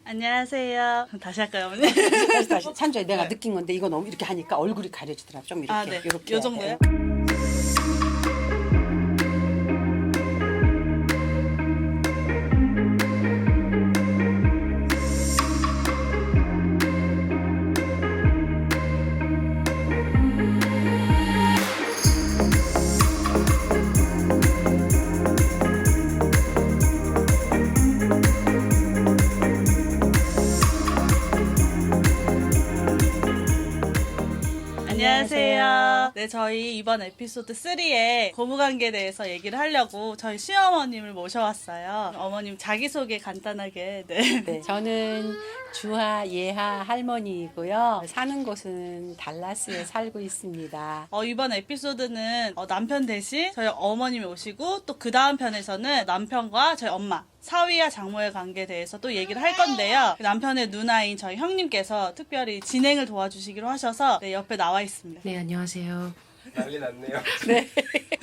안녕하세요. 다시 할까요, 어머니? 다시 찬조야 내가 네. 느낀 건데 이거 너무 이렇게 하니까 얼굴이 가려지더라. 좀 이렇게 아, 네. 이렇게 요 정도요? 안녕하세요. 네, 저희 이번 에피소드 3에 고부관계에 대해서 얘기를 하려고 저희 시어머님을 모셔왔어요. 어머님 자기소개 간단하게. 네. 네, 저는 주하 예하 할머니이고요. 사는 곳은 달라스에 살고 있습니다. 이번 에피소드는 남편 대신 저희 어머님이 오시고 또 그 다음 편에서는 남편과 저희 엄마 사위와 장모의 관계에 대해서 또 얘기를 할 건데요. 남편의 누나인 저희 형님께서 특별히 진행을 도와주시기로 하셔서 네, 옆에 나와 있습니다. 네, 안녕하세요. 난리 났네요. 네.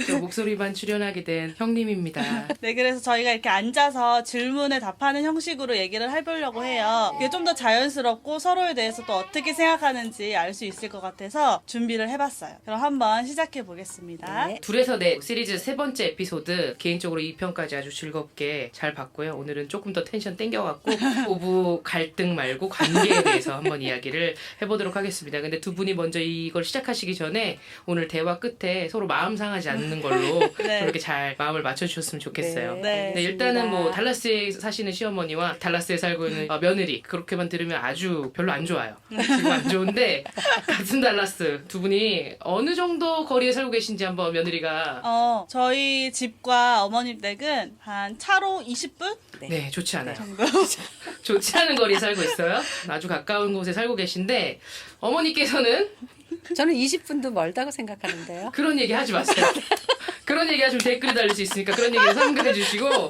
저 목소리만 출연하게 된 형님입니다. 네, 그래서 저희가 이렇게 앉아서 질문에 답하는 형식으로 얘기를 해보려고 해요. 이게 좀 더 자연스럽고 서로에 대해서 또 어떻게 생각하는지 알 수 있을 것 같아서 준비를 해봤어요. 그럼 한번 시작해 보겠습니다. 네. 둘에서 내 시리즈 세 번째 에피소드 개인적으로 2편까지 아주 즐겁게 잘 봤고요. 오늘은 조금 더 텐션 땡겨갖고 부부 갈등 말고 관계에 대해서 한번 이야기를 해보도록 하겠습니다. 근데 두 분이 먼저 이걸 시작하시기 전에 오늘 대화 끝에 서로 마음 상하지 않는 걸로 네. 그렇게 잘 마음을 맞춰주셨으면 좋겠어요. 네. 네, 일단은 뭐 달라스에 사시는 시어머니와 달라스에 살고 있는 며느리 그렇게만 들으면 아주 별로 안 좋아요. 지금 안 좋은데 같은 달라스 두 분이 어느 정도 거리에 살고 계신지 한번 며느리가 저희 집과 어머님 댁은 한 차로 20분? 네 좋지 않아요. 좋지 않은 거리에 살고 있어요. 아주 가까운 곳에 살고 계신데 어머니께서는 저는 20분도 멀다고 생각하는데요. 그런 얘기 하지 마세요. 그런 얘기 하시면 댓글이 달릴 수 있으니까 그런 얘기는 삼가해 주시고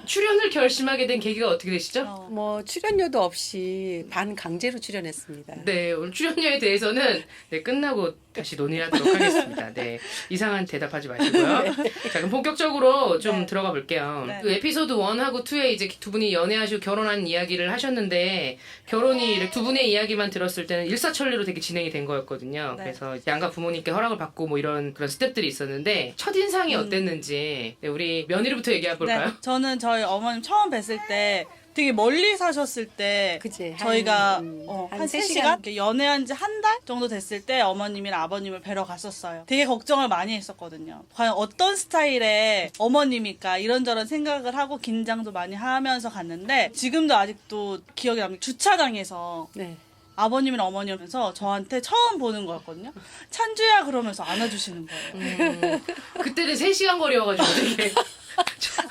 출연을 결심하게 된 계기가 어떻게 되시죠? 뭐 출연료도 없이 반강제로 출연했습니다. 네, 오늘 출연료에 대해서는 네, 끝나고 다시 논의하도록 하겠습니다. 네, 이상한 대답하지 마시고요. 자, 그럼 본격적으로 좀 네. 들어가 볼게요. 네. 그 에피소드 1하고 2에 이제 두 분이 연애하시고 결혼한 이야기를 하셨는데 결혼이 이렇게 두 분의 이야기만 들었을 때는 일사천리로 되게 진행이 된 거였거든요. 네. 그래서 양가 부모님께 허락을 받고 뭐 이런 그런 스텝들이 있었는데 첫인상이 어땠는지 네, 우리 며느리부터 얘기해 볼까요? 네, 저는 저희 어머님 처음 뵀을 때 되게 멀리 사셨을 때 그치, 저희가 한 한 3시간? 3시간? 연애한 지 한 달 정도 됐을 때 어머님이랑 아버님을 뵈러 갔었어요. 되게 걱정을 많이 했었거든요. 과연 어떤 스타일의 어머님일까 이런저런 생각을 하고 긴장도 많이 하면서 갔는데 지금도 아직도 기억에 남는 게 주차장에서 네. 아버님이랑 어머니 오면서 저한테 처음 보는 거였거든요. 찬주야 그러면서 안아주시는 거예요. 그때는 3시간 거리여가지고 되게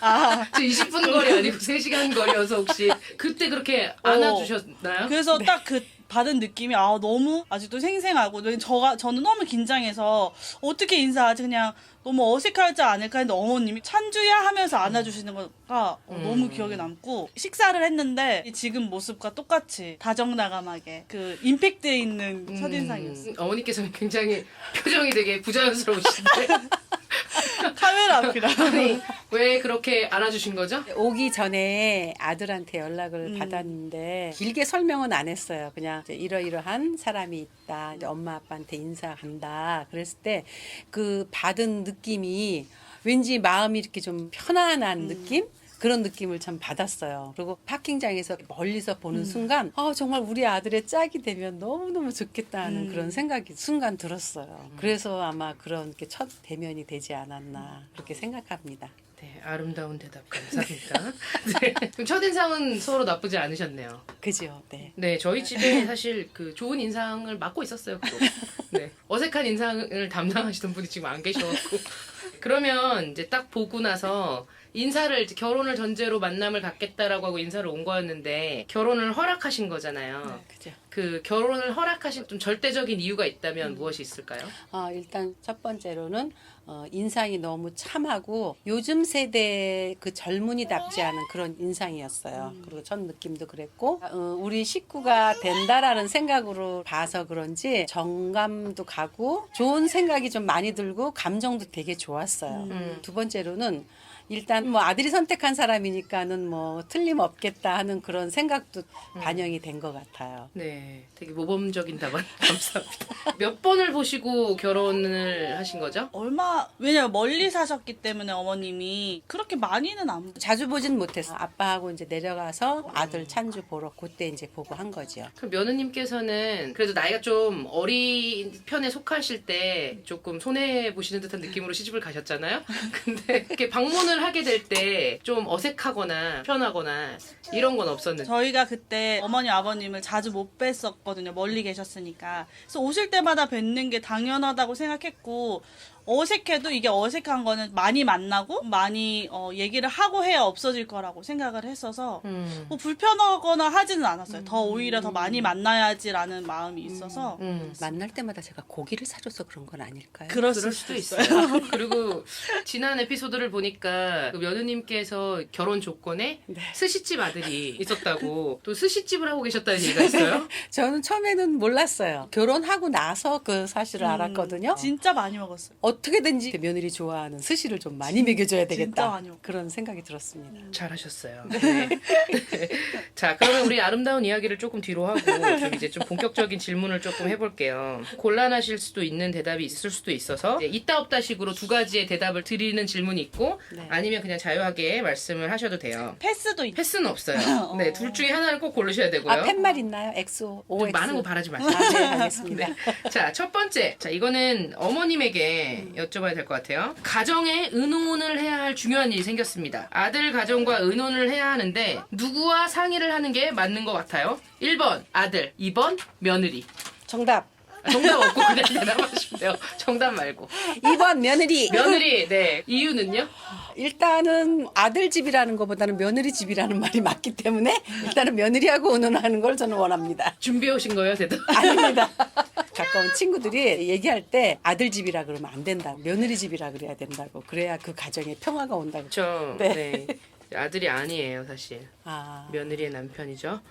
아, 저 20분 거리 아니고 3시간 거리여서 혹시 그때 그렇게 안아주셨나요? 그래서 딱 그 받은 느낌이 너무 아직도 생생하고 저는 너무 긴장해서 어떻게 인사하지 그냥 너무 어색하지 않을까 했는데 어머님이 찬주야 하면서 안아주시는 거가 너무 기억에 남고 식사를 했는데 지금 모습과 똑같이 다정다감하게 그 임팩트 있는 첫인상이었어요. 어머니께서는 굉장히 표정이 되게 부자연스러우신데 카메라 앞이라. 아니 왜 그렇게 안아주신 거죠? 오기 전에 아들한테 연락을 받았는데 길게 설명은 안 했어요. 그냥 이제 이러이러한 사람이 있다. 이제 엄마 아빠한테 인사한다. 그랬을 때 그 받은 느낌이 왠지 마음이 이렇게 좀 편안한 느낌? 그런 느낌을 참 받았어요. 그리고 파킹장에서 멀리서 보는 순간 정말 우리 아들의 짝이 되면 너무너무 좋겠다 하는 그런 생각이 순간 들었어요. 그래서 아마 그런 게 첫 대면이 되지 않았나 그렇게 생각합니다. 네, 아름다운 대답 감사합니다. 네, 그럼 첫인상은 서로 나쁘지 않으셨네요. 그죠? 네. 네, 저희 집에 사실 그 좋은 인상을 맡고 있었어요. 또. 네, 어색한 인상을 담당하시던 분이 지금 안 계셔갖고 그러면 이제 딱 보고 나서 인사를 이제 결혼을 전제로 만남을 갖겠다라고 하고 인사를 온 거였는데 결혼을 허락하신 거잖아요. 그죠. 그 결혼을 허락하신 좀 절대적인 이유가 있다면 무엇이 있을까요? 일단 첫 번째로는 인상이 너무 참하고 요즘 세대 그 젊은이답지 않은 그런 인상이었어요. 그리고 첫 느낌도 그랬고 우리 식구가 된다라는 생각으로 봐서 그런지 정감도 가고 좋은 생각이 좀 많이 들고 감정도 되게 좋았어요. 두 번째로는 일단 뭐 아들이 선택한 사람이니까는 뭐 틀림없겠다 하는 그런 생각도 반영이 된 것 같아요. 네, 되게 모범적인 답안 감사합니다. 몇 번을 보시고 결혼을 하신 거죠? 왜냐면 멀리 사셨기 때문에 어머님이 그렇게 많이는 안 자주 보진 못했어. 아빠하고 이제 내려가서 아들 찬주 보러 그때 이제 보고 한 거죠. 그럼 며느님께서는 그래도 나이가 좀 어린 편에 속하실 때 조금 손해 보시는 듯한 느낌으로 시집을 가셨잖아요. 근데 이렇게 방문을 하게 될 때 좀 어색하거나 편하거나 이런 건 없었는데. 저희가 그때 어머니 아버님을 자주 못 뵀었거든요. 멀리 계셨으니까. 그래서 오실 때마다 뵙는 게 당연하다고 생각했고 어색해도 이게 어색한 거는 많이 만나고 많이 얘기를 하고 해야 없어질 거라고 생각을 했어서 뭐 불편하거나 하지는 않았어요. 더 오히려 더 많이 만나야지라는 마음이 있어서 만날 때마다 제가 고기를 사줘서 그런 건 아닐까요? 그럴 그럴 수도 수도 있어요. 있어요. 그리고 지난 에피소드를 보니까 그 며느님께서 결혼 조건에 스시집 아들이 있었다고 또 스시집을 하고 계셨다는 얘기가 있어요. 저는 처음에는 몰랐어요. 결혼하고 나서 그 사실을 알았거든요. 진짜 많이 먹었어요. 어떻게든지 며느리 좋아하는 스시를 좀 많이 먹여줘야 진짜 되겠다. 많이 먹어요. 그런 생각이 들었습니다. 잘하셨어요. 네. 자, 그러면 우리 아름다운 이야기를 조금 뒤로 하고 좀 이제 좀 본격적인 질문을 조금 해볼게요. 곤란하실 수도 있는 대답이 있을 수도 있어서 이제 있다 없다 식으로 두 가지의 대답을 드리는 질문이 있고 네. 아니면 그냥 자유하게 말씀을 하셔도 돼요. 패스도 있고 패스는 없어요. 네, 둘 중에 하나를 꼭 고르셔야 되고요. 아, 팻말 있나요? 엑소, 좀 OX. 많은 거 바라지 마세요. 아, 네, 알겠습니다. 자, 첫 번째. 자, 이거는 어머님에게 여쭤봐야 될 것 같아요. 가정에 의논을 해야 할 중요한 일이 생겼습니다. 아들 가정과 의논을 해야 하는데 누구와 상의를 하는 게 맞는 것 같아요? 1번 아들, 2번 며느리. 정답. 정답 없고 그냥 대답하시면 돼요. 정답 말고. 2번 며느리. 며느리, 네. 이유는요? 일단은 아들 집이라는 것보다는 며느리 집이라는 말이 맞기 때문에 일단은 며느리하고 의논하는 걸 저는 원합니다. 준비해 오신 거예요, 대답? 아닙니다. 가까운 친구들이 얘기할 때 아들 집이라 그러면 안 된다. 며느리 집이라 그래야 된다고. 그래야 그 가정에 평화가 온다고. 저, 네. 네. 아들이 아니에요, 사실. 아, 며느리의 남편이죠.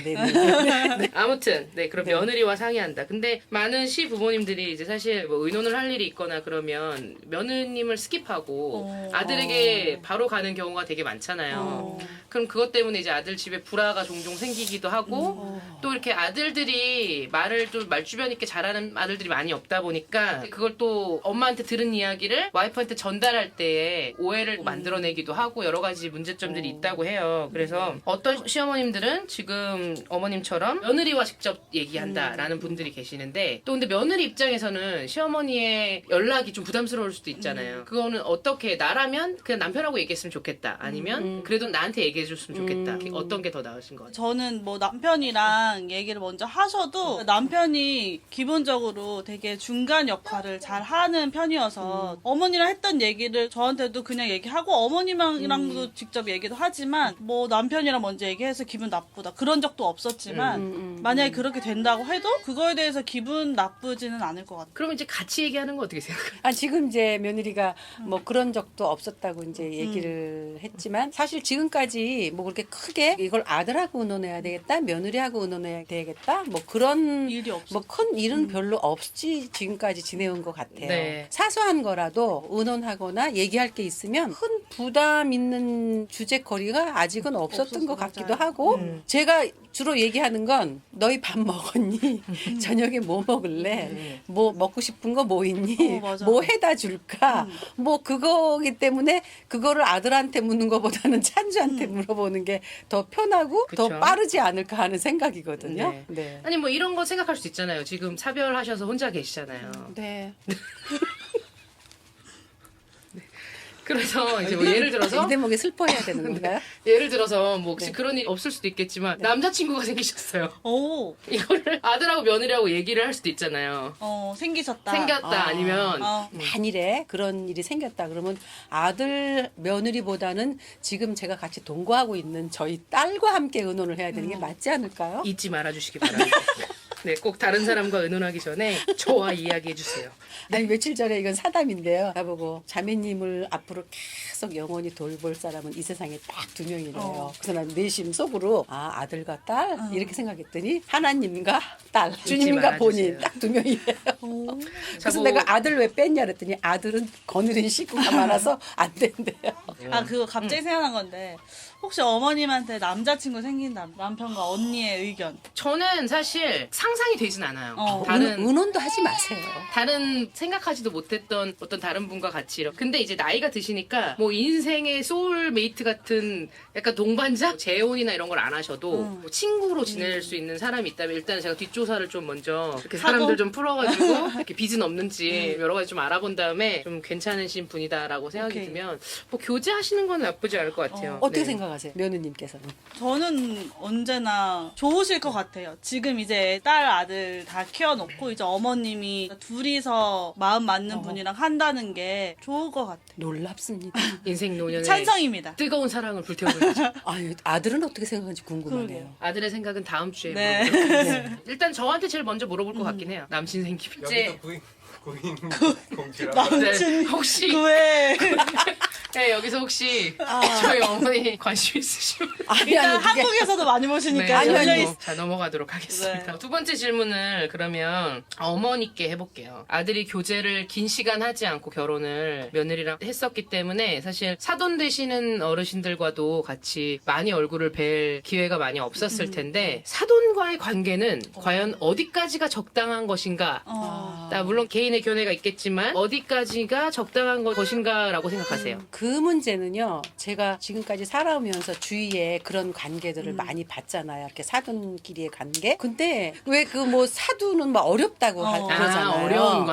네네. 네, 아무튼 그럼 며느리와 상의한다. 근데 많은 시부모님들이 이제 사실 뭐 의논을 할 일이 있거나 그러면 며느님을 스킵하고 아들에게 바로 가는 경우가 되게 많잖아요. 그럼 그것 때문에 이제 아들 집에 불화가 종종 생기기도 하고 또 이렇게 아들들이 말을 좀 말주변 있게 잘하는 아들들이 많이 없다 보니까 그걸 또 엄마한테 들은 이야기를 와이프한테 전달할 때에 오해를 만들어내기도 하고 여러 가지 문제점들이 있다고 해요. 그래서 어떤 시어머님들은 지금 어머님처럼 며느리와 직접 얘기한다라는 분들이 계시는데 또 근데 며느리 입장에서는 시어머니의 연락이 좀 부담스러울 수도 있잖아요. 그거는 어떻게 나라면 그냥 남편하고 얘기했으면 좋겠다. 아니면 그래도 나한테 얘기해줬으면 좋겠다. 어떤 게 더 나으신 것 같아요? 저는 뭐 남편이랑 얘기를 먼저 하셔도 남편이 기본적으로 되게 중간 역할을 잘 하는 편이어서 어머니랑 했던 얘기를 저한테도 그냥 얘기하고 어머님이랑도 직접 얘기도 하지만 뭐 남편이랑 먼저 얘기해서 기분 나쁘다 그런 적도 없었지만 만약에 그렇게 된다고 해도 그거에 대해서 기분 나쁘지는 않을 것 같아요. 그럼 이제 같이 얘기하는 거 어떻게 생각해요? 아, 지금 이제 며느리가 뭐 그런 적도 없었다고 이제 얘기를 했지만 사실 지금까지 뭐 그렇게 크게 이걸 아들하고 의논해야 되겠다, 며느리하고 의논해야 되겠다, 뭐 그런 일이 없어. 뭐 큰 일은 별로 없이 지금까지 지내온 것 같아요. 네. 사소한 거라도 의논하거나 얘기할 게 있으면 큰 부담 있는 주제거리가 아직은 없었던 것 같기도 맞아요. 하고 제가 주로 얘기하는 건 너희 밥 먹었니? 저녁에 뭐 먹을래? 뭐 먹고 싶은 거 뭐 있니? 맞아. 뭐 해다 줄까? 뭐 그거기 때문에 그거를 아들한테 묻는 것보다는 찬주한테 물어보는 게 더 편하고 그쵸. 더 빠르지 않을까 하는 생각이거든요. 네. 네. 아니 뭐 이런 거 생각할 수 있잖아요. 지금 사별하셔서 혼자 계시잖아요. 네. 그래서 이제 뭐 예를 들어서 이 대목에 슬퍼해야 되는 건가요? 예를 들어서 뭐 혹시 그런 일이 없을 수도 있겠지만 남자친구가 생기셨어요. 오, 이거를 아들하고 며느리하고 얘기를 할 수도 있잖아요. 생기셨다. 생겼다 아니면 만일에 그런 일이 생겼다 그러면 아들 며느리보다는 지금 제가 같이 동거하고 있는 저희 딸과 함께 의논을 해야 되는 게 맞지 않을까요? 잊지 말아주시기 바랍니다. 네, 꼭 다른 사람과 의논하기 전에 저와 이야기해 주세요. 아니 며칠 전에 이건 사담인데요. 나보고 자매님을 앞으로 계속 영원히 돌볼 사람은 이 세상에 딱 2명이래요. 그래서 난 내심 속으로 아들과 딸 이렇게 생각했더니 하나님과 딸, 주님과 본인 말아주세요. 딱 2명이래요. 그래서 자꾸- 내가 아들 왜 뺐냐 그랬더니 아들은 거느린 식구가 많아서 안 된대요. 아 그거 갑자기 생각난 건데 혹시 어머님한테 남자친구 생긴다면 남편과 언니의 의견. 저는 사실 상상이 되진 않아요. 어. 의논도 하지 마세요. 다른 생각하지도 못했던 어떤 다른 분과 같이 이렇게. 근데 이제 나이가 드시니까 뭐 인생의 소울메이트 같은 약간 동반자? 재혼이나 이런 걸 안 하셔도 뭐 친구로 지낼 수 있는 사람이 있다면 일단 제가 뒷조사를 좀 먼저 이렇게 사람들 좀 풀어가지고 이렇게 빚은 없는지 여러 가지 좀 알아본 다음에 좀 괜찮으신 분이다라고 생각이 오케이. 들면 뭐 교제하시는 건 나쁘지 않을 것 같아요. 어떻게 네. 생각하세요? 며느님께서는. 저는 언제나 좋으실 것 같아요. 지금 이제 딸 아들 다 키워놓고 이제 어머님이 둘이서 마음 맞는 분이랑 한다는 게 좋을 것 같아요. 놀랍습니다. 인생 노년에 찬성입니다. 뜨거운 사랑을 불태워보죠. 아유, 아들은 어떻게 생각하는지 궁금하네요. 그러게요. 아들의 생각은 다음 주에 네. 물어보도록 하겠습니다. 일단 저한테 제일 먼저 물어볼 것 같긴 해요. 남친 생기면. 여기서 구인 공지라고 네, 혹시 왜? 네, 여기서 혹시 저희 어머니 관심 있으시면 아니, 일단 아니, 그게 한국에서도 많이 보시니까 네, 아니, 열려 아니. 있. 자 넘어가도록 하겠습니다. 네. 두 번째 질문을 그러면 어머니께 해볼게요. 아들이 교제를 긴 시간 하지 않고 결혼을 며느리랑 했었기 때문에 사실 사돈 되시는 어르신들과도 같이 많이 얼굴을 뵐 기회가 많이 없었을 텐데 사돈과의 관계는 과연 어디까지가 적당한 것인가? 물론 개인의 견해가 있겠지만 어디까지가 적당한 것인가라고 생각하세요? 그 문제는요, 제가 지금까지 살아오면서 주위에 그런 관계들을 많이 봤잖아요. 이렇게 사돈끼리의 관계. 근데 왜 그 뭐 사두는 막 어렵다고 그러잖아요.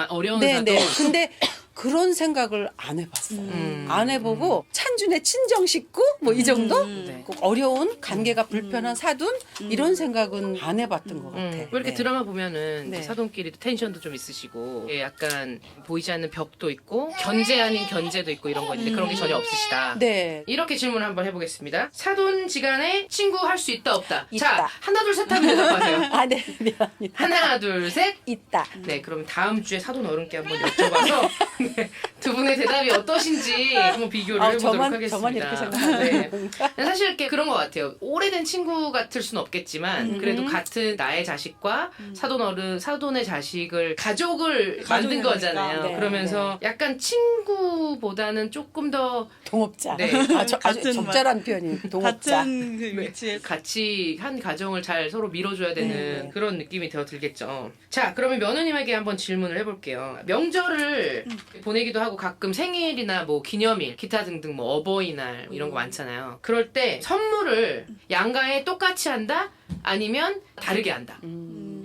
어려운 네, 사돈. 네. 근데 그런 생각을 안 해봤어요. 안 해보고 찬준의 친정 식구 뭐 이 정도? 네. 꼭 어려운 관계가 불편한 사돈 이런 생각은 안 해봤던 것 같아. 왜 이렇게 네. 드라마 보면은 네. 사돈끼리도 텐션도 좀 있으시고 예, 약간 보이지 않는 벽도 있고 견제 아닌 견제도 있고 이런 거 있는데 그런 게 전혀 없으시다. 네. 이렇게 질문을 한번 해보겠습니다. 사돈지간에 친구 할 수 있다 없다. 있다. 자 하나 둘 셋 하면 대답하세요. 아, 네, 미안합니다. 하나 둘 셋. 있다. 네, 그럼 다음 주에 사돈 어른께 한번 여쭤봐서 네, 두 분의 대답이 어떠신지 한번 비교를 해보도록 하겠습니다. 저만 이렇게 생각하는 건가? 네. 사실 이렇게 그런 것 같아요. 오래된 친구 같을 수는 없겠지만 그래도 같은 나의 자식과 사돈 어른, 사돈의 자식을 가족을 만든 가족이니까. 거잖아요. 네, 그러면서 약간 친구보다는 조금 더 동업자. 네. 아주 같은 적절한 표현이 동업자. 같은 그 위치에 같이 한 가정을 잘 서로 밀어줘야 되는 네. 그런 느낌이 되어 들겠죠. 자, 그러면 며느님에게 한번 질문을 해볼게요. 명절을 보내기도 하고 가끔 생일이나 뭐 기념일, 기타 등등 뭐 어버이날 뭐 이런 거 많잖아요. 그럴 때 선물을 양가에 똑같이 한다? 아니면 다르게 한다?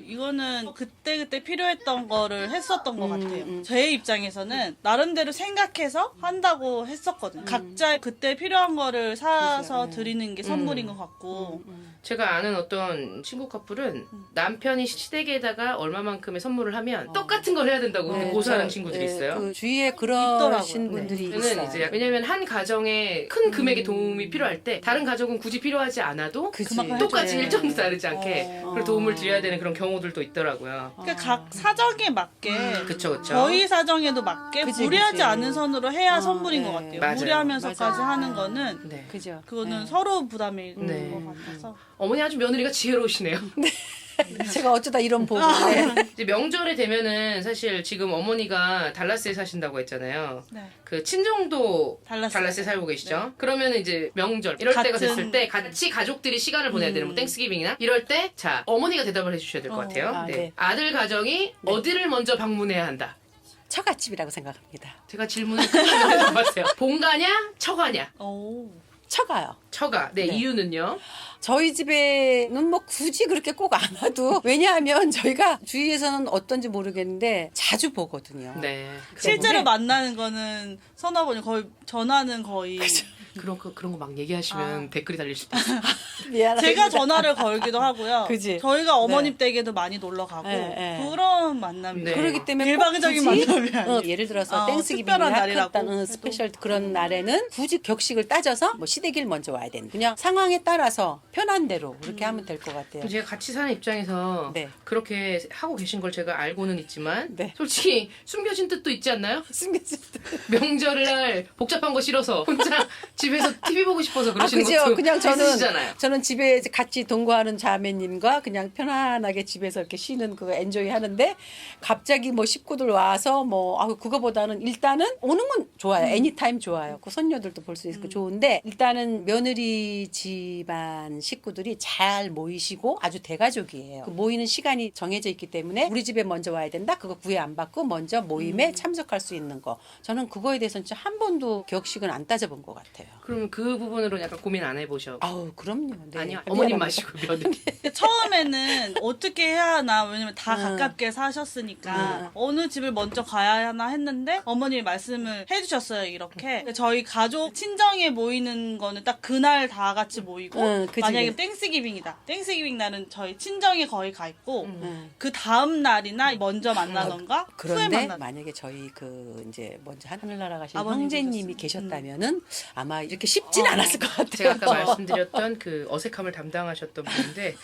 이거는 그때그때 필요했던 거를 했었던 것 같아요. 제 입장에서는 나름대로 생각해서 한다고 했었거든요. 각자 그때 필요한 거를 사서 드리는 게 선물인 것 같고. 제가 아는 어떤 친구 커플은 남편이 시댁에다가 얼마만큼의 선물을 하면 똑같은 걸 해야 된다고 그렇게 고사하는 친구들이 있어요. 그 주위에 있더라고요. 그러신 분들이 저는 있어요. 이제 왜냐면 한 가정에 큰 금액의 도움이 필요할 때 다른 가족은 굳이 필요하지 않아도 그치. 그만큼 똑같이 해줘야 일정도 다르지 않게 그런 도움을 드려야 되는 그런 경우들도 있더라고요. 그러니까 각 사정에 맞게 그쵸, 그쵸. 저희 사정에도 맞게 그치, 무리하지 그치. 않은 선으로 해야 선물인 네. 것 같아요. 맞아요. 무리하면서까지 맞아요. 하는 거는 네. 그죠. 그거는 서로 부담일 네. 것 같아서. 어머니 아주 며느리가 지혜로우시네요. 제가 어쩌다 이런 보고인데 이제 명절에 되면은 사실 지금 어머니가 달라스에 사신다고 했잖아요. 네. 그 친정도 달라스. 달라스에 살고 계시죠? 그러면 이제 명절 이럴 때가 같은- 됐을 때 같이 가족들이 시간을 보내야 되는 뭐 땡스기빙이나 이럴 때 자 어머니가 대답을 해주셔야 될 것 같아요. 아, 네. 네. 아들 가정이 어디를 먼저 방문해야 한다. 처갓집이라고 생각합니다. 제가 질문을 크게 해봤어요. 본가냐 처가냐? 오. 처가요. 처가. 네, 네. 이유는요? 저희 집에는 뭐 굳이 그렇게 꼭 안 와도 왜냐하면 저희가 주위에서는 어떤지 모르겠는데 자주 보거든요. 네. 실제로 때문에- 만나는 거는 서너 번이 거의 전화는 거의 그런 거 막 얘기하시면 댓글이 달릴 수도 있어요. 미안합니다. 제가 전화를 걸기도 하고요. 그지? 저희가 어머님 댁에도 많이 놀러 가고 네, 네. 그런 만남이 네. 그러기 때문에 일방적인 꼭 굳이, 만남이 아니에요. 예를 들어서 특별한 땡스기빙이나 날이라고 해도. 스페셜 그런 날에는 굳이 격식을 따져서 뭐 시댁일 먼저 와야 되는 그냥 상황에 따라서 편한 대로 그렇게 하면 될 것 같아요. 제가 같이 사는 입장에서 네. 그렇게 하고 계신 걸 제가 알고는 있지만 네. 솔직히 숨겨진 뜻도 있지 않나요? 숨겨진 명절날 복잡한 거 싫어서 혼자 집에서 TV 보고 싶어서 그러시는 그죠? 것도 그냥 있으시잖아요. 저는 집에 같이 동거하는 자매님과 그냥 편안하게 집에서 이렇게 쉬는 그거 엔조이 하는데 갑자기 뭐 식구들 와서 뭐 그거보다는 일단은 오는 건 좋아요. 애니타임 좋아요. 그 손녀들도 볼 수 있고 좋은데 일단은 며느리 집안 식구들이 잘 모이시고 아주 대가족이에요. 그 모이는 시간이 정해져 있기 때문에 우리 집에 먼저 와야 된다. 그거 구애 안 받고 먼저 모임에 참석할 수 있는 거. 저는 그거에 대해서는 진짜 한 번도 격식은 안 따져본 것 같아요. 그럼 그 부분으로 약간 고민 안 해보셔? 아우 그럼요. 네. 아니요. 어머님 미안합니다. 마시고 며느리. 처음에는 어떻게 해야 하나 왜냐면 다 가깝게 사셨으니까 어느 집을 먼저 가야 하나 했는데 어머님이 말씀을 해주셨어요 이렇게 저희 가족 친정에 모이는 거는 딱 그날 다 같이 모이고 그치, 만약에 그치. 땡스기빙이다 땡스기빙 날은 저희 친정에 거의 가 있고 응. 그 다음 날이나 먼저 만나던가 후에 그런데 만나 만약에 저희 그 이제 먼저 하늘나라 가신 아버님 형제님이 계셨으면. 계셨다면은 아마 이렇게 쉽진 않았을 것 같아요. 제가 아까 말씀드렸던 그 어색함을 담당하셨던 분인데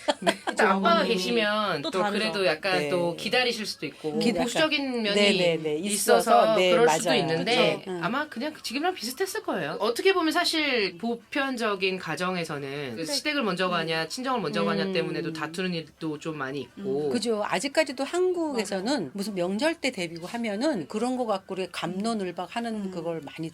일단 아빠가 계시면 또 또 다르죠. 그래도 약간 네. 또 기다리실 수도 있고 기다- 보수적인 면이 네네네. 있어서 네, 그럴 맞아요. 수도 있는데 그쵸. 아마 그냥 지금이랑 비슷했을 거예요. 어떻게 보면 사실 보편적인 가정에서는 그 시댁을 먼저 가냐 친정을 먼저 가냐 때문에도 다투는 일도 좀 많이 있고 그죠. 아직까지도 한국에서는 무슨 명절 때 데뷔고 하면은 그런 거 갖고 우리 감론을박 하는 그걸 많이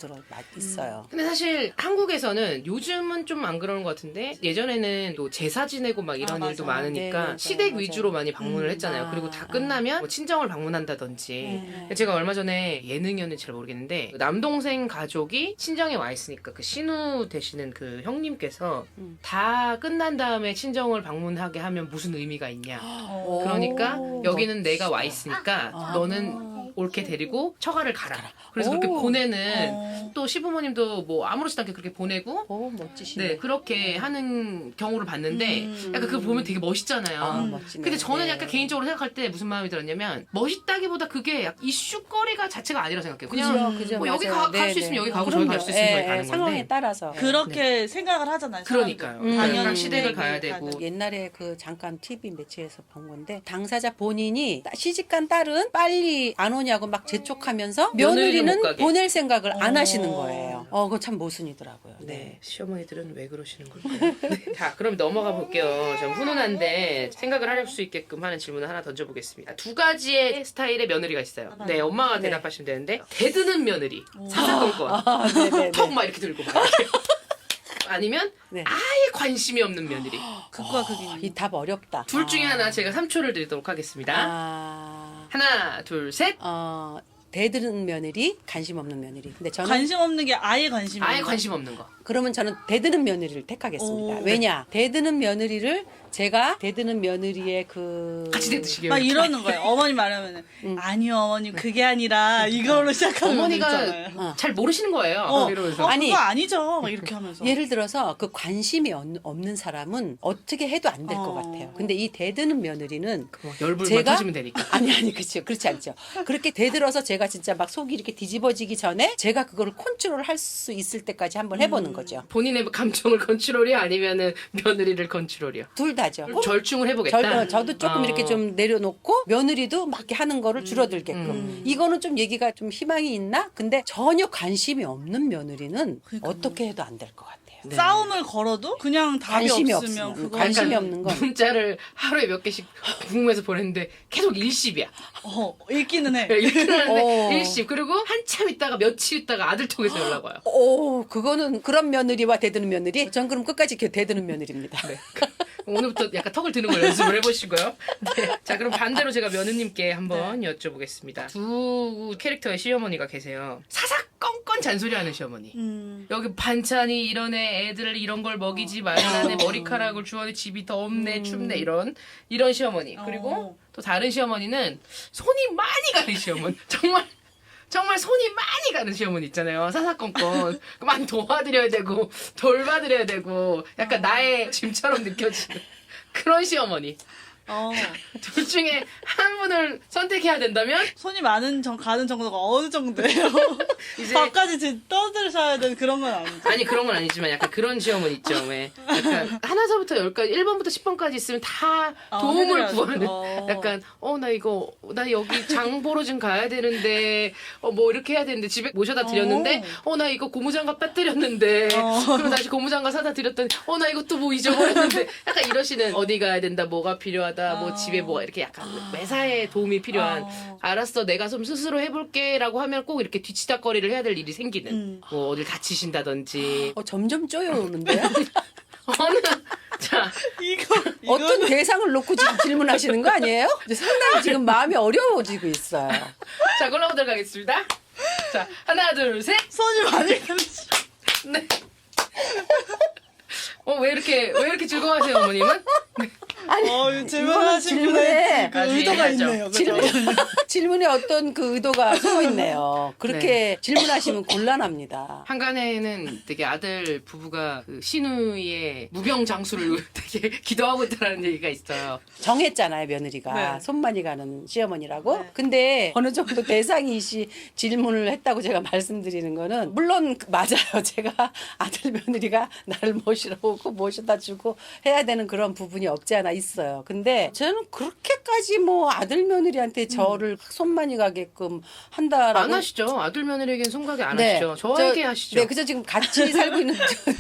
있어요. 근데 사실 한국에서는 요즘은 좀 안 그러는 것 같은데 예전에는 또 제사 지내고 막 이런 아, 일도 맞아요. 많으니까 네, 시댁 맞아요. 위주로 많이 방문을 했잖아요. 아, 그리고 다 끝나면 뭐 친정을 방문한다든지. 제가 얼마 전에 예능이었는지 잘 모르겠는데 남동생 가족이 친정에 와 있으니까 그 신우 되시는 그 형님께서 다 끝난 다음에 친정을 방문하게 하면 무슨 의미가 있냐. 어. 그러니까 오, 여기는 내가 와 있으니까 너는 옳게 데리고 처가를 가라. 그래서 그렇게 오. 보내는 또 시부모님도 뭐 아무렇지도 않게 그렇게 보내고 오 멋지시네. 네 그렇게 하는 경우를 봤는데 약간 그거 보면 되게 멋있잖아요. 아, 멋지네. 근데 저는 네. 약간 개인적으로 생각할 때 무슨 마음이 들었냐면 멋있다기보다 그게 약간 이슈거리가 자체가 아니라 생각해요. 그냥 그죠, 뭐 여기 맞아요. 갈 수 네, 있으면 네. 여기 가고 저기 갈 수 있으면 저기 가는 상황에 건데 따라서 그렇게 생각을 하잖아요. 그러니까요. 사람들이. 당연히 시댁을 가야 되고 옛날에 그 잠깐 TV 매체에서 본 건데 당사자 본인이 시집간 딸은 빨리 안 오냐고 막 재촉하면서 며느리를 못 며느리는 가게. 보낼 생각을 안 어. 하시는 거예요. 그거 참 모순이더라고요. 네, 시어머니들은 왜 그러시는 걸까요? 네. 자, 그럼 넘어가 볼게요. 좀 훈훈한데 생각을 할 수 있게끔 하는 질문을 하나 던져보겠습니다. 두 가지의 스타일의 며느리가 있어요. 네, 엄마가 네. 대답하시면 되는데 대드는 며느리, 사사건건, 네네네. 턱 막 이렇게 들고 막 이렇게. 아니면 네. 아예 관심이 없는 며느리. 극과 극이 이 답 어렵다. 둘 중에 하나 제가 3초를 드리도록 하겠습니다. 하나, 둘, 셋. 대드는 며느리, 관심 없는 며느리. 근데 저는 관심 없는 게 아예 관심이 아예 없는 관심 없는 거. 그러면 저는 대드는 며느리를 택하겠습니다. 오. 왜냐? 대드는 며느리를 제가 대드는 며느리의 그 같이 대드시게요. 막 이러는 거예요. 어머니 말하면은 아니요 어머님 그게 아니라 이걸로 시작하는 거 있잖아요. 어머니가 잘 모르시는 거예요. 이러면서. 아니. 그거 아니죠. 막 이렇게 하면서. 예를 들어서 그 관심이 없는 사람은 어떻게 해도 안 될 것 같아요. 근데 이 대드는 며느리는 열불만 제가 터지면 되니까. 아니 그렇죠. 그렇지 않죠. 그렇게 대들어서 제가 진짜 막 속이 이렇게 뒤집어지기 전에 제가 그거를 컨트롤 할 수 있을 때까지 한번 해보는 거죠. 본인의 감정을 컨트롤이 아니면은 며느리를 컨트롤이요. 둘 다죠. 절충을 해보겠다. 저도 조금 이렇게 좀 내려놓고 며느리도 막 이렇게 하는 거를 줄어들게끔. 이거는 좀 얘기가 좀 희망이 있나? 근데 전혀 관심이 없는 며느리는 어떻게 해도 안 될 것 같아요. 싸움을 걸어도 그냥 답이 관심이 없으면 없으면, 그거 관심이 없는 건 문자를 하루에 몇 개씩 궁금해서 보냈는데 계속 일십이야. 읽기는 해. 읽는데 일십. 그리고 한참 있다가 며칠 있다가 아들 통해서 연락 와요. 오, 그거는 그런 며느리와 대드는 며느리? 전 그럼 끝까지 대드는 며느리입니다. 네. 오늘부터 약간 턱을 드는 걸 연습을 해보시고요. 네. 자, 그럼 반대로 제가 며느님께 한번 여쭤보겠습니다. 두 캐릭터의 시어머니가 계세요. 사사건건 잔소리하는 시어머니. 여기 반찬이 이러네, 애들 이런 걸 먹이지 말라네, 머리카락을 주워내, 집이 덥네, 춥네, 이런 시어머니. 그리고 또 다른 시어머니는 손이 많이 가는 시어머니. 정말 정말 손이 많이 가는 시어머니 있잖아요. 사사건건. 많이 도와드려야 되고 돌봐드려야 되고 약간 나의 짐처럼 느껴지는 그런 시어머니. 둘 중에 한 분을 선택해야 된다면 손이 많은 가는 정도가 어느 정도예요? 이제 밥까지 떠드셔야 되는 그런 건 아니죠. 아니 그런 건 아니지만 약간 그런 시어머니 있죠. 왜 약간 하나서부터 10까지 1번부터 10번까지 있으면 다 도움을 해드려야지. 구하는 약간 나 여기 장 보러 좀 가야 되는데 뭐 이렇게 해야 되는데 집에 모셔다 드렸는데 나 이거 고무장갑 빠뜨렸는데 그럼 다시 고무장갑 사다 드렸더니 나 이거 또 뭐 잊어버렸는데 약간 이러시는 어디 가야 된다 뭐가 필요하다 뭐 집에 뭐 이렇게 약간 매사에 도움이 필요한 알았어 내가 좀 스스로 해볼게라고 하면 꼭 이렇게 뒤치다거리를 해야 될 일이 생기는 뭐 어딜 다치신다든지 점점 쪼여오는데요? 어느 자 어떤 대상을 놓고 지금 질문하시는 거 아니에요? 이제 상당히 지금 마음이 어려워지고 있어요. 자 골라보도록 하겠습니다. 자 하나 둘 셋. 손이 많이 가는 네. 왜 이렇게 즐거워하세요 어머님은? 아니 질문하신 이거는 분의 그 나중에 의도가 얘기하죠. 있네요. 그죠? 질문에 어떤 그 의도가 숨어 있네요. 그렇게 질문하시면 곤란합니다. 한간에는 되게 아들 부부가 그 신우의 무병 장수를 되게 기도하고 있다는 얘기가 있어요. 정했잖아요, 며느리가. 네. 손 많이 가는 시어머니라고. 네. 근데 어느 정도 대상이 질문을 했다고 제가 말씀드리는 거는 물론 맞아요. 제가 아들 며느리가 나를 모시러 오고 모셔다 주고 해야 되는 그런 부분이 없지 않아 있어요. 근데 저는 그렇게까지 뭐 아들 며느리한테 저를 손 많이 가게끔 한다라고 안 하시죠? 아들 며느리에겐 손가게 안 네. 하시죠? 저에게 하시죠? 네, 그래서 지금 같이 살고 있는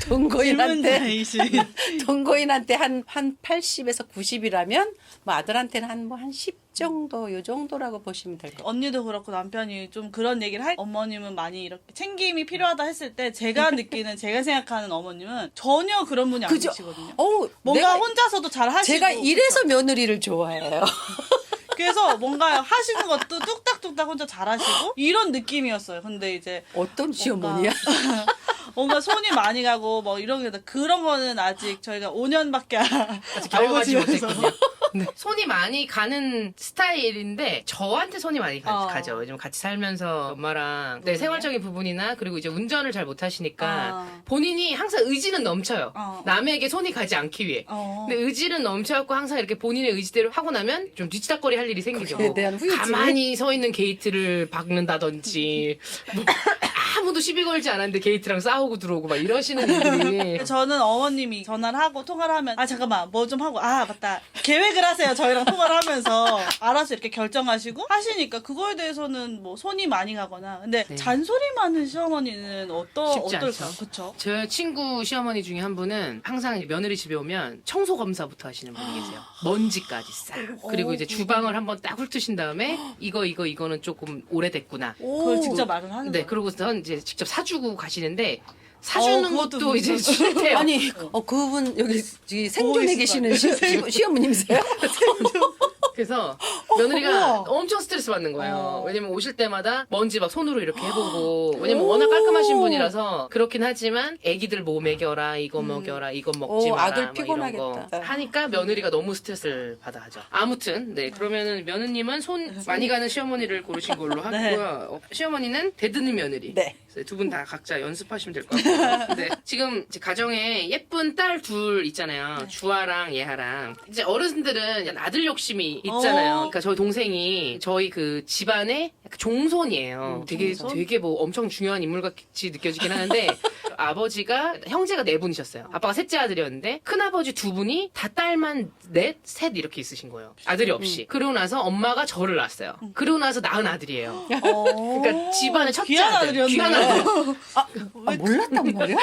동거인한테 질문자이신. 동거인한테 한 80에서 90이라면 뭐 아들한테는 한 10 정도 요 정도라고 보시면 될 것 같아요. 언니도 그렇고 남편이 좀 그런 얘기를 할 어머님은 많이 이렇게 챙김이 필요하다 했을 때 제가 느끼는 제가 생각하는 어머님은 전혀 그런 분이 그죠? 아니시거든요. 내가 뭔가 혼자서도 잘 하시고 제가 이래서 그쵸? 며느리를 좋아해요. 그래서 뭔가 하시는 것도 뚝딱뚝딱 혼자 잘 하시고 이런 느낌이었어요. 근데 이제 어떤 시어머니야? 뭔가 손이 많이 가고 뭐 이런 게 그런 거는 아직 저희가 5년밖에 아직 알고 경험하지 지내서 못했군요. 네. 손이 많이 가는 스타일인데 저한테 손이 많이 가죠. 요즘 같이 살면서 엄마랑 생활적인 부분이나 그리고 이제 운전을 잘 못하시니까 본인이 항상 의지는 넘쳐요. 남에게 손이 가지 않기 위해. 근데 의지는 넘쳐갖고 항상 이렇게 본인의 의지대로 하고 나면 좀 뒤치다거리 할 일이 생기죠. 거기에 대한 후유증이? 가만히 서 있는 게이트를 박는다든지 뭐 아무도 시비 걸지 않았는데 게이트랑 싸우고 들어오고 막 이러시는 분들이 저는 어머님이 전화를 하고 통화를 하면 잠깐만 뭐 좀 하고 맞다 계획을 하세요. 저희랑 통화를 하면서 알아서 이렇게 결정하시고 하시니까 그거에 대해서는 뭐 손이 많이 가거나 근데 잔소리 많은 시어머니는 쉽지 어떨까? 않죠. 그쵸? 제 친구 시어머니 중에 한 분은 항상 이제 며느리 집에 오면 청소 검사부터 하시는 분이 계세요. 먼지까지 싹. 그리고 이제 주방을 한번 딱 훑으신 다음에 이거는 조금 오래됐구나. 그걸 직접 말을 하는 네, 거예요. 그러고선 이제 직접 사주고 가시는데 사주는 그것도 것도 이제 무슨- 싫대요. 아니, 그분 여기 생존에 계신 계시는 거 시어머님이세요? 그래서 며느리가 우와. 엄청 스트레스 받는 거예요. 왜냐면 오실 때마다 먼지 막 손으로 이렇게 해보고 왜냐면 워낙 깔끔하신 분이라서 그렇긴 하지만 애기들 뭐 먹여라 이거 먹여라 이거 먹지 마라 아들 막 이런 거 피곤하겠다. 하니까 며느리가 너무 스트레스를 받아 하죠. 아무튼 네 그러면은 며느님은 손 많이 가는 시어머니를 고르신 걸로 하고요. 시어머니는 대드는 며느리. 네. 두 분 다 각자 연습하시면 될 것 같아요. 네. 지금 이제 가정에 예쁜 딸 둘 있잖아요. 주아랑 예하랑. 이제 어르신들은 약간 아들 욕심이 있잖아요. 그러니까 저희 동생이 저희 그 집안의 약간 종손이에요. 되게 뭐 엄청 중요한 인물같이 느껴지긴 하는데 아버지가 형제가 4분이셨어요. 아빠가 셋째 아들이었는데 큰아버지 2분이 다 딸만 셋 이렇게 있으신 거예요. 아들이 없이. 그러고 나서 엄마가 저를 낳았어요. 그러고 나서 낳은 아들이에요. 그러니까 집안의 첫째 귀한 아들. 아들이었네. 귀한 아들. 몰랐단 말이야.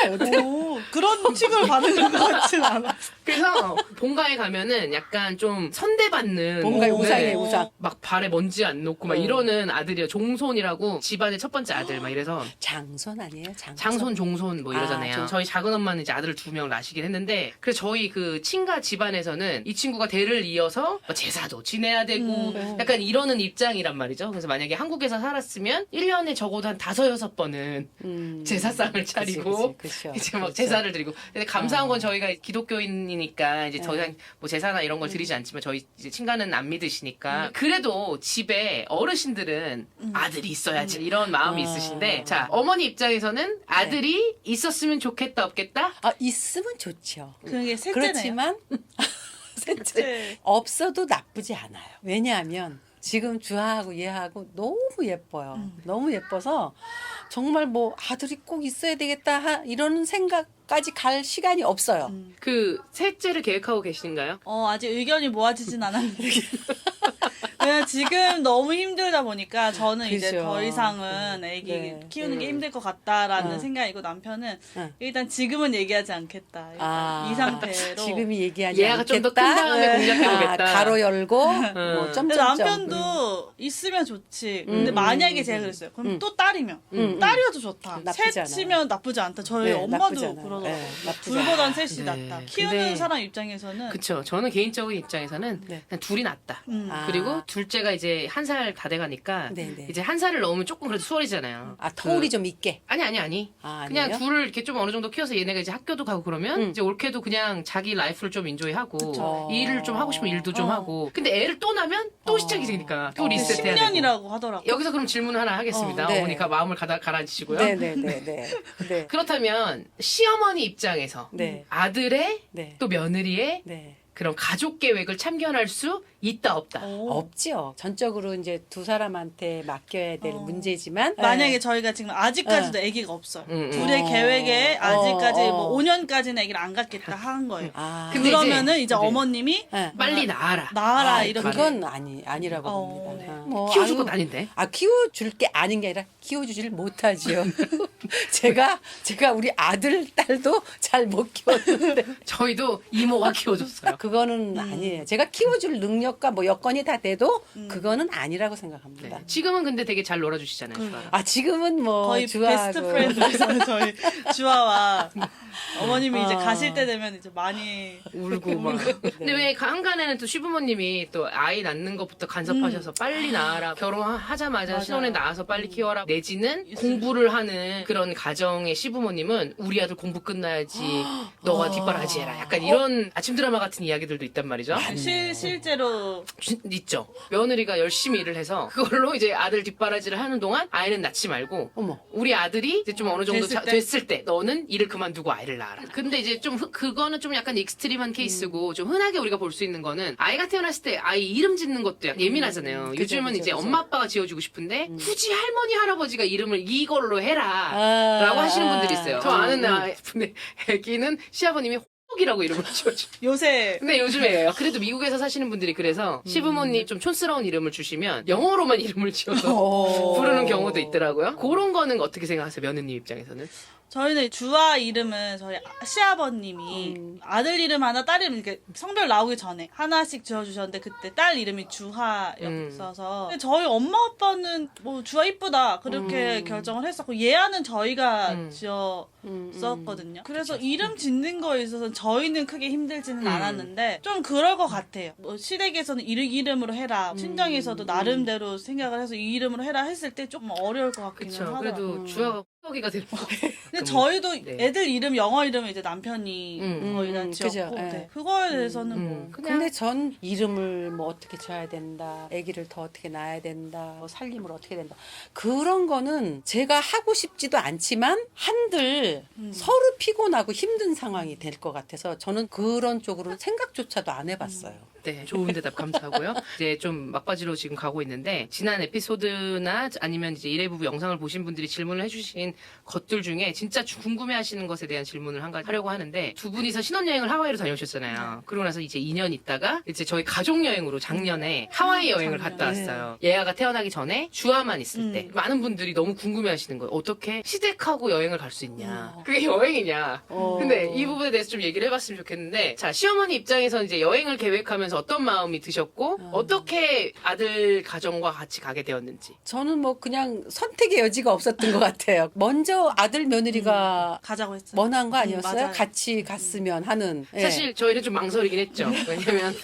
그런 칭을 받는 것 같진 않아. 그래서 본가에 가면은 약간 좀 선대받는 본가의 네. 우상이에요, 우상. 막 발에 먼지 안 놓고 막 이러는 아들이에요. 종손이라고 집안의 첫 번째 아들 막 이래서 장손 아니에요? 장손 종손 뭐 이러잖아요. 종손. 저희 작은 엄마는 이제 아들을 2명 낳으시긴 했는데 그래서 저희 그 친가 집안에서는 이 친구가 대를 이어서 뭐 제사도 지내야 되고 약간 이러는 입장이란 말이죠. 그래서 만약에 한국에서 살았으면 1년에 적어도 한 5-6번은 제사상을 차리고 그쵸. 이제 막 그렇죠. 인사를 드리고. 근데 감사한 건 저희가 기독교인이니까 이제 더 이상 뭐 제사나 이런 걸 드리지 않지만 저희 이제 친가는 안 믿으시니까 그래도 집에 어르신들은 아들이 있어야지 이런 마음이 있으신데 자 어머니 입장에서는 아들이 있었으면 좋겠다 없겠다? 아, 있으면 좋죠. 그게 셋째네요. 그렇지만 셋째 없어도 나쁘지 않아요. 왜냐하면 지금 주아하고 얘하고 너무 예뻐요. 너무 예뻐서 정말 뭐 아들이 꼭 있어야 되겠다 이런 생각까지 갈 시간이 없어요. 그 셋째를 계획하고 계신가요? 아직 의견이 모아지진 않았는데. 왜냐면 지금 너무 힘들다 보니까 저는 이제 그죠. 더 이상은 애기 네. 키우는 게 힘들 것 같다라는 응. 생각이고 남편은 응. 일단 지금은 얘기하지 않겠다. 일단 이 상태로. 지금이 얘기하지 얘가 않겠다. 좀 더 큰 다음에 공략해보겠다. 가로 열고 뭐 근데 점점점. 남편도 있으면 좋지. 근데 만약에 제가 그랬어요. 그럼 또 딸이면 딸이어도 좋다. 나쁘지 셋이면 나쁘지 않다. 저희 네, 엄마도 나쁘지 않아요. 그러더라고요. 네, 나쁘지 둘보단 않아요. 셋이 네. 낫다. 키우는 근데- 사람 입장에서는 그쵸. 저는 개인적인 입장에서는 네. 그냥 둘이 낫다. 아. 그리고 둘째가 이제 1살 다 돼가니까 네네. 이제 1살을 넘으면 조금 그래도 수월이잖아요. 아, 터울이 그- 좀 있게. 아니. 아, 그냥 아니에요? 둘을 이렇게 좀 어느 정도 키워서 얘네가 이제 학교도 가고 그러면 이제 올케도 그냥 자기 라이프를 좀 인조이하고 그쵸. 일을 좀 하고 싶으면 일도 좀 어. 하고. 근데 애를 또 나면 또 시작이 되니까 또 리셋해야 되고. 10년이라고 하더라고. 여기서 그럼 질문 하나 하겠습니다. 네. 어머니가 마음을 가라앉히시고요. 네네네네. 네. 그렇다면 시어머니 입장에서 네. 아들의 네. 또 며느리의 네. 그런 가족 계획을 참견할 수 있다 없다. 없죠. 전적으로 이제 두 사람한테 맡겨야 될 문제지만 만약에 네. 저희가 지금 아직까지도 아기가 없어요. 음. 둘의 계획에 아직까지 어. 뭐 5년까지는 아기를 안 갖겠다 한 거예요. 아, 근데 그러면은 이제 네. 어머님이 네. 빨리 낳아라. 나아라 아, 이렇게. 그건 아니라고 어, 봅니다. 네. 뭐, 키워줄 아유, 건 아닌데. 아, 키워줄 게 아닌 게 아니라 키워주질 못하지요. 제가 우리 아들, 딸도 잘 못 키웠는데. 저희도 이모가 키워줬어요. 그거는 아니에요. 제가 키워줄 능력과 뭐 여건이 다 돼도 그거는 아니라고 생각합니다. 네. 지금은 근데 되게 잘 놀아주시잖아요. 주아랑. 아, 지금은 뭐 거의 주아하고 베스트 프렌드에서 저희 주아와 어머님이 이제 어. 가실 때 되면 이제 많이 울고 막. 근데 왜 한간에는 또 시부모님이 또 아이 낳는 것부터 간섭하셔서 빨리 낳아라. 결혼하자마자 맞아요. 신혼에 나와서 빨리 키워라. 내지는 공부를 하는 그런 가정의 시부모님은 우리 아들 공부 끝나야지 너가 뒷바라지해라. 약간 이런 아침 드라마 같은 이야기들도 있단 말이죠. 실제로 있죠. 며느리가 열심히 일을 해서 그걸로 이제 아들 뒷바라지를 하는 동안 아이는 낳지 말고 어머. 우리 아들이 이제 좀 어느 정도 됐을 때? 됐을 때 너는 일을 그만두고 아이를 낳아라. 근데 이제 좀 그거는 좀 약간 익스트림한 케이스고 좀 흔하게 우리가 볼 수 있는 거는 아이가 태어났을 때 아이 이름 짓는 것도 약간 예민하잖아요. 그죠, 요즘은 그죠, 이제 그죠. 엄마 아빠가 지어주고 싶은데 굳이 할머니 할아버지가 이름을 이걸로 해라 아, 라고 하시는 분들이 있어요. 저 아는 음. 분의 애기는 시아버님이 호떡이라고 이름을 지어줘. 요새 근데 요즘에요. 그래도 미국에서 사시는 분들이 그래서 시부모님 좀 촌스러운 이름을 주시면 영어로만 이름을 지어서 어. 부르는 경우도 있더라고요. 그런 거는 어떻게 생각하세요? 며느님 입장에서는? 저희는 주아 이름은 저희 시아버님이 아들 이름 하나 딸 이름 이렇게 성별 나오기 전에 하나씩 지어주셨는데 그때 딸 이름이 주하였어서 근데 저희 엄마 아빠는 뭐 주아 이쁘다 그렇게 결정을 했었고 예아는 저희가 지었었거든요. 그래서 이름 짓는 거에 있어서 저희는 크게 힘들지는 않았는데 좀 그럴 것 같아요. 뭐 시댁에서는 이 이름으로 해라 친정에서도 나름대로 생각을 해서 이 이름으로 해라 했을 때 조금 어려울 것 같기는 그렇죠. 하더라고요. 그래도 주아가 호떡이가 되는 거. 근데 저희도 네. 애들 이름 영어 이름은 이제 남편이 거의 다 그죠. 지었고 예. 네. 그거에 대해서는 뭐 그냥 근데 전 이름을 뭐 어떻게 줘야 된다, 아기를 더 어떻게 낳아야 된다, 뭐 살림을 어떻게 된다 그런 거는 제가 하고 싶지도 않지만 한들 서로 피곤하고 힘든 상황이 될 것 같아서 저는 그런 쪽으로 생각조차도 안 해봤어요. 네, 좋은 대답 감사하고요. 이제 좀 막바지로 지금 가고 있는데 지난 에피소드나 아니면 이제 일회 부부 영상을 보신 분들이 질문을 해주신 것들 중에 진짜 궁금해하시는 것에 대한 질문을 한 가지 하려고 하는데 두 분이서 신혼여행을 하와이로 다녀오셨잖아요. 그러고 나서 이제 2년 있다가 이제 저희 가족 여행으로 작년에 하와이 여행을 갔다 왔어요. 예아가 태어나기 전에 주아만 있을 때 많은 분들이 너무 궁금해하시는 거예요. 어떻게 시댁하고 여행을 갈 수 있냐? 그게 여행이냐? 근데 이 부분에 대해서 좀 얘기를 해봤으면 좋겠는데 자 시어머니 입장에서 이제 여행을 계획하면서 어떤 마음이 드셨고 어떻게 아들 가정과 같이 가게 되었는지. 저는 뭐 그냥 선택의 여지가 없었던 것 같아요. 먼저 아들 며느리가 가자고 했어요. 원한 거 아니었어요? 맞아요. 같이 갔으면 하는. 예. 사실 저희는 좀 망설이긴 했죠. 왜냐면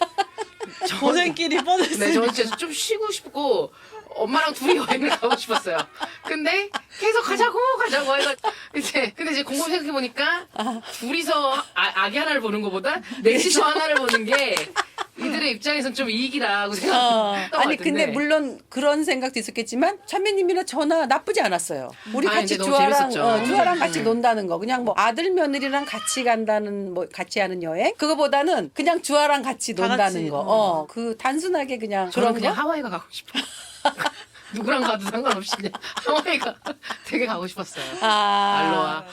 고생길이 뻔했어요. 네, 저는 진짜 좀 쉬고 싶고 엄마랑 둘이 여행을 가고 싶었어요. 근데 계속 가자고 해서 근데 이제 곰곰이 생각해 보니까 둘이서 아기 하나를 보는 것보다 넷이서 하나를 보는 게 이들의 입장에선 좀 이익이라고 생각했던 것 아니 같은데. 근데 물론 그런 생각도 있었겠지만 참매님이나 저나 나쁘지 않았어요. 우리 아니, 같이 근데 너무 재밌었죠. 주아랑 같이 논다는 거. 그냥 뭐 아들 며느리랑 같이 간다는 뭐 같이 하는 여행 그거보다는 그냥 주아랑 같이 다 논다는 같이, 거. 그 단순하게 그냥 저는 그런 그냥 거. 하와이가 가고 싶어. 누구랑 가도 상관없이 그냥 하와이가 되게 가고 싶었어요. 알로하.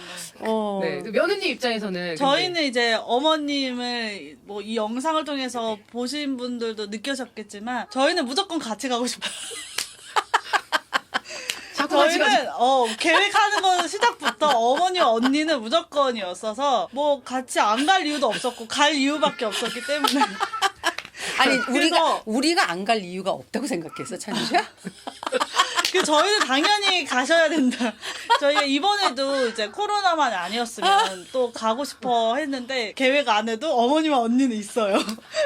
네, 며느님 입장에서는 저희는 이제 어머님을 뭐 이 영상을 통해서 보신 분들도 느끼셨겠지만 저희는 무조건 같이 가고 싶어요. 자꾸 같이 가자. 저희는 계획하는 건 시작부터 어머니 언니는 무조건이었어서 뭐 같이 안 갈 이유도 없었고 갈 이유밖에 없었기 때문에 아니 그래서- 우리가 안 갈 이유가 없다고 생각했어 찬주야? 저희는 당연히 가셔야 된다. 저희가 이번에도 이제 코로나만 아니었으면 또 가고 싶어 했는데 계획 안 해도 어머니와 언니는 있어요.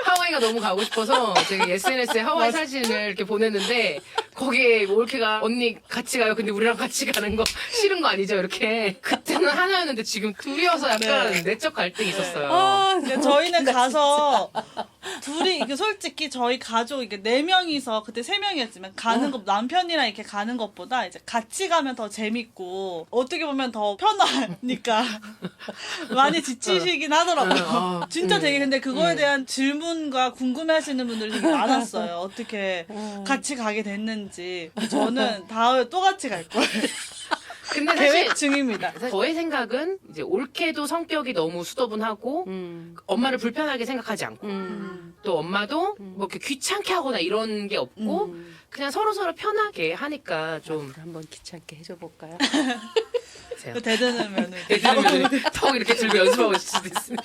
하와이가 너무 가고 싶어서 제가 SNS에 하와이 사진을 이렇게 보냈는데 거기에 올케가 언니 같이 가요. 근데 우리랑 같이 가는 거 싫은 거 아니죠? 이렇게 그때는 하나였는데 지금 둘이어서 약간 네. 내적 갈등이 있었어요. 근데 저희는 가서 둘이 이게 솔직히 저희 가족 이게 4명이서 그때 3명이었지만 가는 것 남편이랑 이렇게 가는 것보다 이제 같이 가면 더 재밌고 어떻게 보면 더 편하니까 많이 지치시긴 하더라고요. 진짜 되게 근데 그거에 대한 질문과 궁금해하시는 분들이 되게 많았어요. 어떻게 같이 가게 됐는지. 저는 다음에 또 같이 갈 거예요. 근데 사실 계획 중입니다. 저의 생각은 이제 올케도 성격이 너무 수더분하고 엄마를 불편하게 생각하지 않고 또 엄마도 뭐 이렇게 귀찮게 하거나 이런 게 없고 그냥 서로 편하게 하니까 좀 한번 귀찮게 해줘 볼까요? 그 대드는 턱 이렇게 들고 연습하고 있을 수도 있으니까.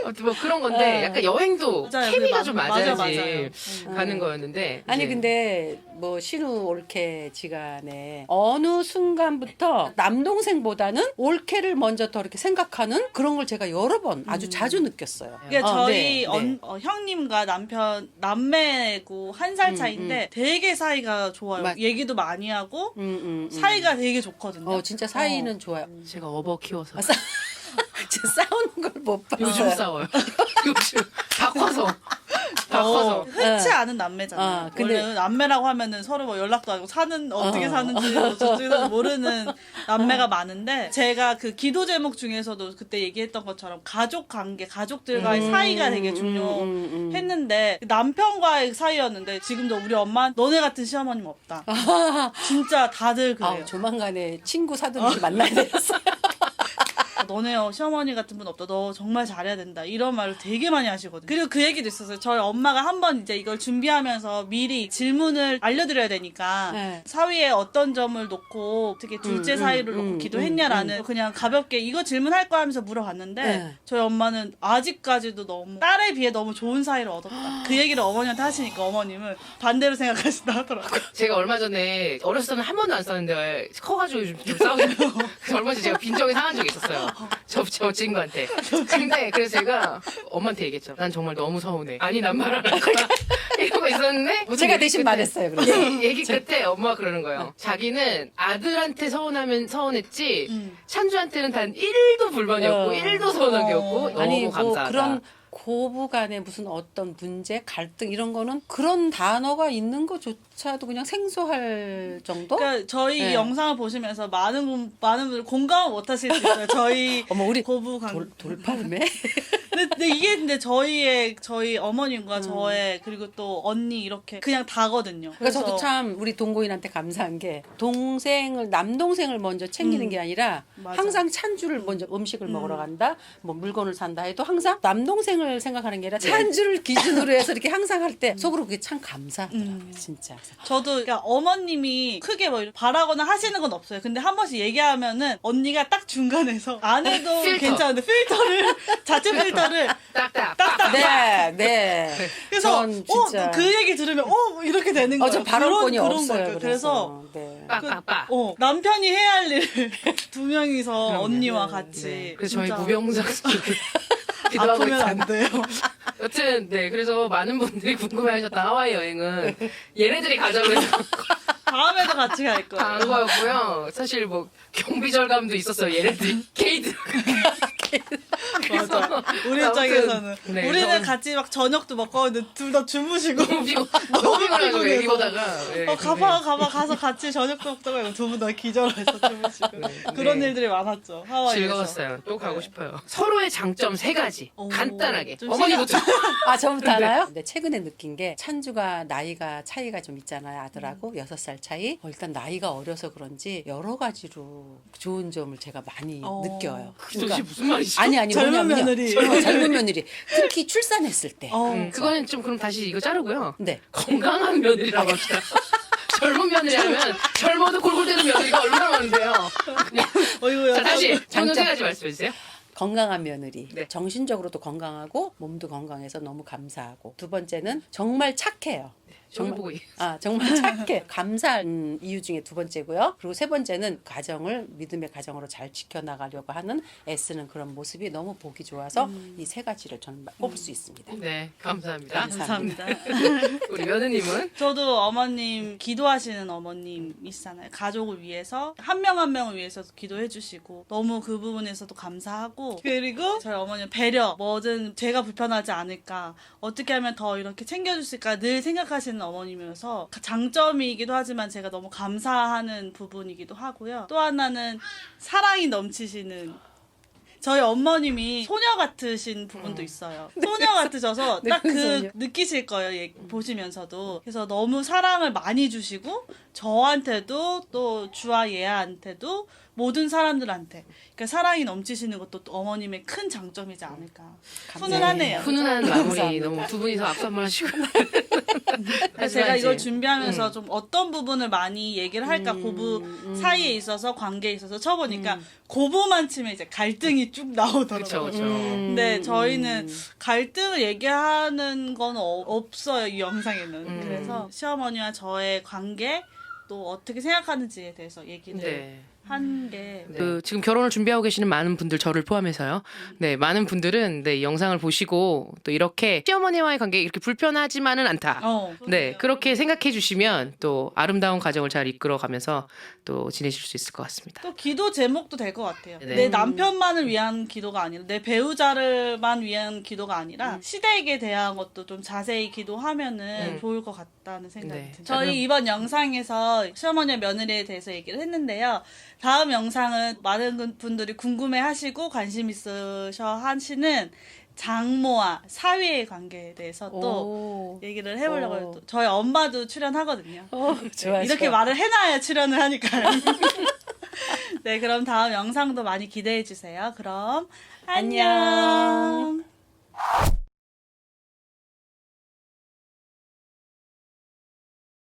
아무튼 뭐 그런 건데 약간 여행도 맞아요. 케미가 맞아, 좀 맞아, 맞아야지 맞아요. 가는 거였는데 아니 이제 근데 뭐 신우 올케 지간에 어느 순간부터 남동생보다는 올케를 먼저 더 이렇게 생각하는 그런 걸 제가 여러 번 아주 자주 느꼈어요. 이게 저희 네. 형님과 남편 남매고 1살 차이인데 되게 사이가 좋아요. 맞- 얘기도 많이 하고 사이가 되게 좋거든요. 진짜 사이는 좋아요. 제가 어버 키워서 진짜 싸우는 걸 못 봤어요. 요즘 싸워요. 요즘 다 커서 다 커서 흔치 않은 남매잖아요. 근데- 원래 남매라고 하면은 서로 뭐 연락도 하고 어떻게 사는지 저쪽에서 모르는 남매가 많은데 제가 그 기도 제목 중에서도 그때 얘기했던 것처럼 가족 관계, 가족들과의 사이가 되게 중요했는데 남편과의 사이였는데 지금도 우리 엄마 너네 같은 시어머님 없다. 진짜 다들 그래요. 조만간에 친구 사돈을 만나야 되겠어요. 너네 시어머니 같은 분 없다. 너 정말 잘해야 된다. 이런 말을 되게 많이 하시거든요. 그리고 그 얘기도 있었어요. 저희 엄마가 한번 이제 이걸 준비하면서 미리 질문을 알려드려야 되니까 네. 사위에 어떤 점을 놓고 어떻게 둘째 사이를 놓고 기도했냐라는 그냥 가볍게 이거 질문할 거야 하면서 물어봤는데 네. 저희 엄마는 아직까지도 너무 딸에 비해 너무 좋은 사이를 얻었다. 그 얘기를 어머니한테 하시니까 어머님은 반대로 생각하신다 하더라고요. 제가 얼마 전에 어렸을 때는 한 번도 안 싸웠는데 커가지고 좀 싸우죠. 그래서 얼마 전에 제가 빈정이 상한 적이 있었어요. 저 친구한테. 근데 그래서 제가 엄마한테 얘기했죠. 난 정말 너무 서운해. 아니 난 말 안 할 거야. 이러고 있었는데 무슨 제가 얘기 대신 끝에- 말했어요. 그래서 얘기 끝에 엄마가 그러는 거예요. 자기는 아들한테 서운하면 서운했지 찬주한테는 단 1도 불만이 없고 1도 서운한 게 없고 너무 아니 뭐 감사하다. 그런 고부 간에 무슨 어떤 문제, 갈등 이런 거는 그런 단어가 있는 것조차도 그냥 생소할 정도? 그러니까 저희 네. 이 영상을 보시면서 많은 분들 공감을 못 하실 수 있어요. 저희 어머 우리 고부 관계. 돌팔매? 근데 이게 근데 저희 어머님과 저의 그리고 또 언니 이렇게 그냥 다거든요. 그러니까 저도 참 우리 동고인한테 감사한 게 남동생을 먼저 챙기는 게 아니라 맞아. 항상 찬주를 먼저 음식을 먹으러 간다, 뭐 물건을 산다 해도 항상 남동생을 생각하는 게 아니라 찬주를 기준으로 해서 이렇게 항상 할 때 속으로 그게 참 감사하더라고요, 진짜. 저도 그러니까 어머님이 크게 뭐 바라거나 하시는 건 없어요. 근데 한 번씩 얘기하면은 언니가 딱 중간에서 안 해도 필터. 괜찮은데 자체 필터를 딱딱 네. 그래서 전 진짜 그 얘기 들으면 이렇게 되는 거예요. 저 발언권이 그런 없어요. 거예요. 그래서 네. 빡빡빡. 남편이 해야 할 일을 두 명이서 언니와 같이 네. 그래서 저희 진짜 무병장수 기도하고 아프면 안 있잖아요. 돼요. 여튼 네 그래서 많은 분들이 궁금해하셨던 하와이 여행은 얘네들이 가자고 해서 다음에도 같이 갈 거예요. 간 거였고요. 사실 뭐 경비 절감도 있었어요. 얘네들이 케이드 맞아. 우리 아무튼, 입장에서는 네, 우리는 저는- 같이 막 저녁도 먹고 근데 둘 다 주무시고 너무 피곤한 거예요. 피곤해서. 이거다가 네, 가봐 가서 같이 저녁도 먹자고 해서 두 분 다 기절해서 주무시고 그런 네. 일들이 많았죠. 하와이에서. 즐거웠어요. 또 가고 싶어요. 서로의 장점 3가지 오, 간단하게 좀 어머니부터 아, 저부터 하나요? 근데 최근에 느낀 게 찬주가 나이가 차이가 좀 있잖아요. 아들하고 6살 차이. 일단 나이가 어려서 그런지 여러 가지로 좋은 점을 제가 많이 느껴요. 도대체 무슨 말이죠? 아니 젊은 뭐냐면요. 며느리. 젊은 며느리. 특히 출산했을 때. 그거는 좀 그럼 다시 이거 자르고요. 네. 건강한 며느리라고 합시다. 젊은 며느리 하면 젊어도 골골대는 며느리가 얼마나 많은데요. 어이구야. 자 다시 저는 장점. 3가지 말씀해 주세요. 건강한 며느리. 네. 정신적으로도 건강하고 몸도 건강해서 너무 감사하고. 두 번째는 정말 착해요. 저를 보고 정말 착해. 감사한 이유 중에 두 번째고요. 그리고 세 번째는 가정을 믿음의 가정으로 잘 지켜나가려고 하는 애쓰는 그런 모습이 너무 보기 좋아서 이 세 가지를 저는 꼽을 수 있습니다. 네 감사합니다. 감사합니다. 우리 며느님은 저도 어머님 기도하시는 어머님이시잖아요. 가족을 위해서 한 명 한 명을 위해서도 기도해 주시고 너무 그 부분에서도 감사하고 그리고 저희 어머님 배려 뭐든 제가 불편하지 않을까 어떻게 하면 더 이렇게 챙겨줄 수 있을까 늘 생각하시는 어머님이어서 장점이기도 하지만 제가 너무 감사하는 부분이기도 하고요. 또 하나는 사랑이 넘치시는 저희 어머님이 소녀 같으신 부분도 있어요. 소녀 같으셔서 딱 그 소녀. 느끼실 거예요. 보시면서도. 그래서 너무 사랑을 많이 주시고 저한테도 또 주아 예아한테도 모든 사람들한테 그러니까 사랑이 넘치시는 것도 또 어머님의 큰 장점이지 않을까. 훈훈하네요. 훈훈한 마무리 감사합니다. 너무 두 분이서 악수 한번 하시고 그래서 제가 이걸 준비하면서 좀 어떤 부분을 많이 얘기를 할까 고부 사이에 있어서 관계에 있어서 쳐보니까 고부만 치면 이제 갈등이 쭉 나오더라고요. 그렇죠 그렇죠. 근데 저희는 갈등을 얘기하는 건 없어요 이 영상에는. 그래서 시어머니와 저의 관계 또 어떻게 생각하는지에 대해서 얘기를 네. 한 게 그 지금 결혼을 준비하고 계시는 많은 분들 저를 포함해서요. 네, 많은 분들은 네, 이 영상을 보시고 또 이렇게 시어머니와의 관계 이렇게 불편하지만은 않다. 네, 그렇게 생각해 주시면 또 아름다운 가정을 잘 이끌어가면서 또 지내실 수 있을 것 같습니다. 또 기도 제목도 될 것 같아요. 네. 내 남편만을 위한 기도가 아니라 내 배우자를만 위한 기도가 아니라 시댁에 대한 것도 좀 자세히 기도하면은 좋을 것 같다는 생각이 네. 듭니다. 저희 이번 영상에서 시어머니와 며느리에 대해서 얘기를 했는데요. 다음 영상은 많은 분들이 궁금해하시고 관심 있으셔 하시는 장모와 사위의 관계에 대해서 또 얘기를 해보려고 해요. 또 저희 엄마도 출연하거든요. 좋아요. 이렇게 말을 해놔야 출연을 하니까요. 네, 그럼 다음 영상도 많이 기대해 주세요. 그럼 안녕.